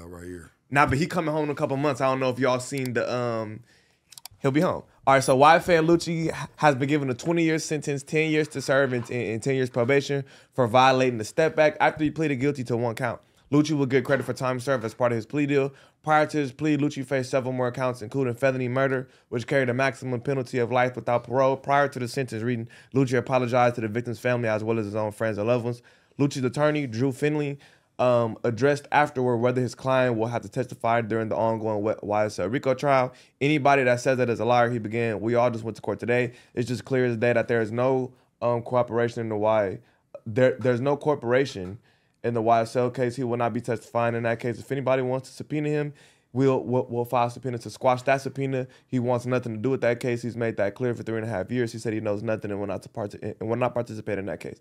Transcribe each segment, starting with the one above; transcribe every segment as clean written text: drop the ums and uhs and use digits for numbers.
about right here. Nah, but he coming home in a couple months. I don't know if y'all seen the he'll be home. All right, so YFN Lucci has been given a 20-year sentence, 10 years to serve, and 10 years probation for violating the step back after he pleaded guilty to 1 count. Lucci will get credit for time served as part of his plea deal. Prior to his plea, Lucci faced several more counts, including felony murder, which carried a maximum penalty of life without parole. Prior to the sentence reading, Lucci apologized to the victim's family as well as his own friends and loved ones. Lucci's attorney, Drew Finley, addressed afterward whether his client will have to testify during the ongoing YSL Rico trial. Anybody that says that is a liar, he began. We all just went to court today. It's just clear as day that there is no cooperation in the there's no cooperation in the YSL case. He will not be testifying in that case. If anybody wants to subpoena him, we'll file a subpoena to squash that subpoena. He wants nothing to do with that case. He's made that clear for 3.5 years. He said he knows nothing and will not participate in that case.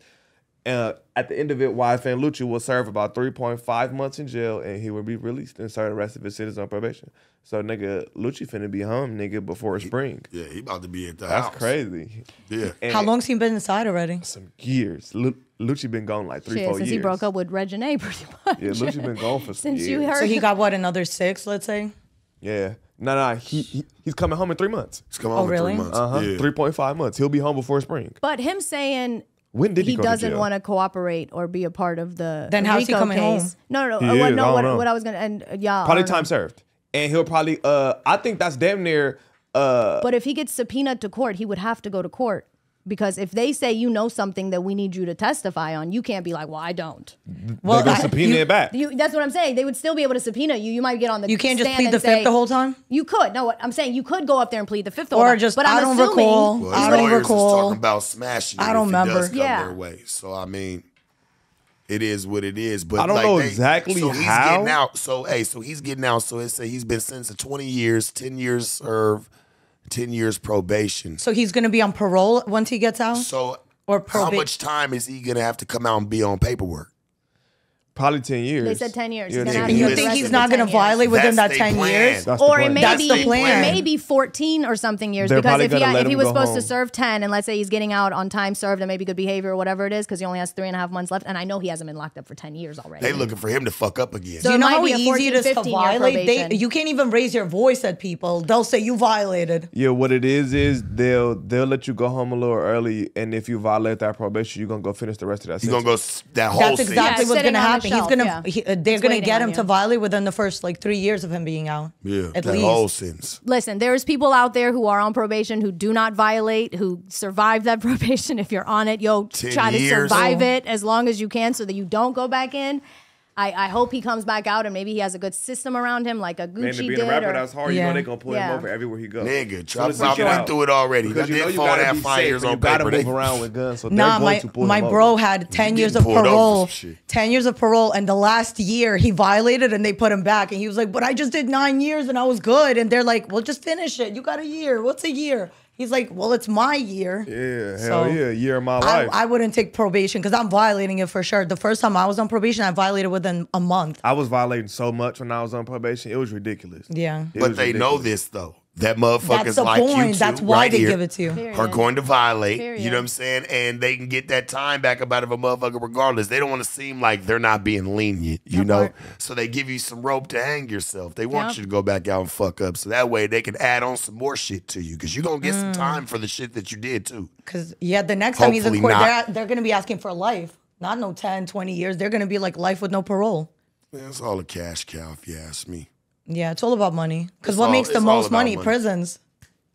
At the end of it, YFN Lucci will serve about 3.5 months in jail, and he will be released and serve the rest of his sentence on probation. So, nigga, Lucci finna be home, nigga, before spring. Yeah, he about to be at the house. That's crazy. Yeah. How long's he been inside already? Some years. Lucci been gone like 3-4 years. Since he broke up with Reginae, pretty much. Yeah, Lucci been gone for some Since years. you heard. So he got, what, another 6, let's say? Yeah. No, he's coming home in 3 months. He's coming home in 3 months. Yeah. 3.5 months. He'll be home before spring. But him saying when did he go doesn't to jail? want to cooperate or be a part of the then how's he coming case. home? No. He is, What I was gonna y'all probably time served, and he'll probably I think that's damn near. But if he gets subpoenaed to court, he would have to go to court. Because if they say you know something that we need you to testify on, you can't be like, well, I don't. Well, they're gonna subpoena it back. That's what I'm saying. They would still be able to subpoena you. You might get on the You can't just stand plead and the say, fifth the whole time? You could. No, what I'm saying, you could go up there and plead the fifth the whole Or time. just, but I don't assuming, recall. Well, I his don't lawyers is recall. talking about smashing it I don't if it remember. does come Yeah. their way. So, I mean, it is what it is. But I don't like know exactly so he's how. getting out. So, so he's getting out. So, it's he's been sentenced to 20 years, 10 years served, 10 years probation. So he's going to be on parole once he gets out? So, Or how much time is he going to have to come out and be on paperwork? Probably 10 years. They said 10 years. Yeah, He's gonna 10 have to You do years. the think rest he's of the not going 10 to years. violate within that That's 10 their years? That's the Or it plan. may That's be the plan. it may be 14 or something years They're because probably if gonna let he him was go supposed to home. serve 10 and let's say he's getting out on time served and maybe good behavior or whatever it is because he only has 3.5 months left and I know he hasn't been locked up for 10 years already. They looking for him to fuck up again. So Do you it know might how be a easy 14, it is to 15 year violate? probation. You can't even raise your voice at people. They'll say you violated. Yeah, what it is they'll let you go home a little early, and if you violate that probation, you're gonna go finish the rest of that He's sentence. going to go that whole That's sentence. exactly Yeah, what's sitting going to on the happen. shelf, They're going to waiting get on him you. to violate within the first like 3 years of him being out. Yeah, at that least. whole sentence. Listen, there's people out there who are on probation who do not violate, who survive that probation. If you're on it, 10 try to years. survive it as long as you can so that you don't go back in. I hope he comes back out and maybe he has a good system around him like a Man, to Gucci be did. a rapper, or- that's hard. You Yeah. know they gonna pull him Yeah. over everywhere he goes. Nigga, Soon as he I've get been out. through it already. Because I you know did you 4.5, gotta be 5 safe, years and on you gotta paper. move around with guns, so Nah, they're going to pull my him bro over. had 10 years getting of pulled over for parole. some shit. 10 years of parole, and the last year he violated and they put him back. And he was like, but I just did 9 years and I was good. And they're like, well, just finish it. You got a year. What's a year? He's like, well, it's my year. Yeah, So, hell yeah, a year of my life. I wouldn't take probation because I'm violating it for sure. The first time I was on probation, I violated within a month. I was violating so much when I was on probation, it was ridiculous. Yeah. It But was they know ridiculous. this, though. That That's motherfuckers the like you point. two, That's why right they here, give it to you. Period. are going to violate. Period. You know what I'm saying? And they can get that time back about of a motherfucker regardless. They don't want to seem like they're not being lenient, you know? part. So they give you some rope to hang yourself. They want Yep. you to go back out and fuck up. So that way they can add on some more shit to you because you're going to get some time for the shit that you did, too. Because, yeah, the next time he's in Hopefully court, not. they're going to be asking for life. Not no 10, 20 years. They're going to be like life with no parole. Man, it's all a cash cow if you ask me. Yeah, it's all about money. Because It's what all- makes the it's all most about money? money. Prisons.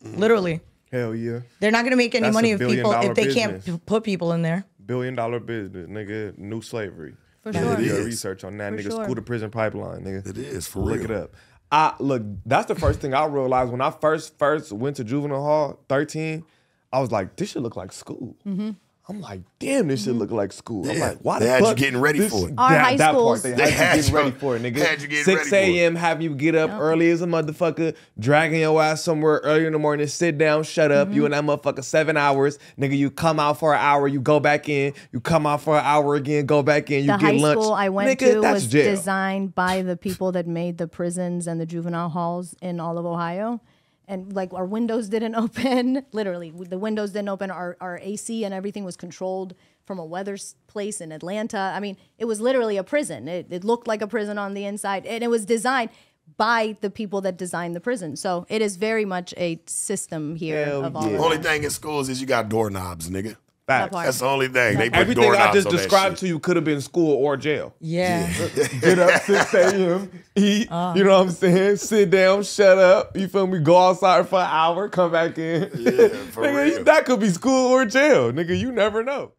Literally. Hell yeah. They're not going to make any That's money a if people billion-dollar if they business. can't put people in there. $1 billion business, nigga. New slavery. For You sure. do your is. research on that, For nigga. sure. School to prison pipeline, nigga. It is, for Look real. it up. Look, that's the first thing I realized when I first went to juvenile hall, 13. I was like, this should look like school. Mm-hmm. I'm like, damn, this should look like school. I'm Yeah, like, why they the had you fuck getting ready this- for it. Our high that schools- part, they had you getting ready for it, nigga. Had you getting 6 ready for it. a.m. have you get up early as a motherfucker, dragging your ass somewhere early in the morning, sit down, shut up. You and that motherfucker 7 hours. Nigga, you come out for an hour, you go back in. You come out for an hour again, go back in. You The get high lunch. school I went Nigga, to that's was jail. designed by the people that made the prisons and the juvenile halls in all of Ohio. And like our windows didn't open, literally the windows didn't open. Our AC and everything was controlled from a weather place in Atlanta. I mean, it was literally a prison. It looked like a prison on the inside, and it was designed by the people that designed the prison. So it is very much a system here of all of The that. only thing in schools is you got doorknobs, nigga. Facts. part. That's the only thing. They put Everything I doorknobs just on that described shit. to you could have been school or jail. Yeah. Get up 6 a.m., eat, you know what I'm saying? Sit down, shut up, you feel me? Go outside for an hour, come back in. Yeah, for Nigga, real. that could be school or jail. Nigga, you never know.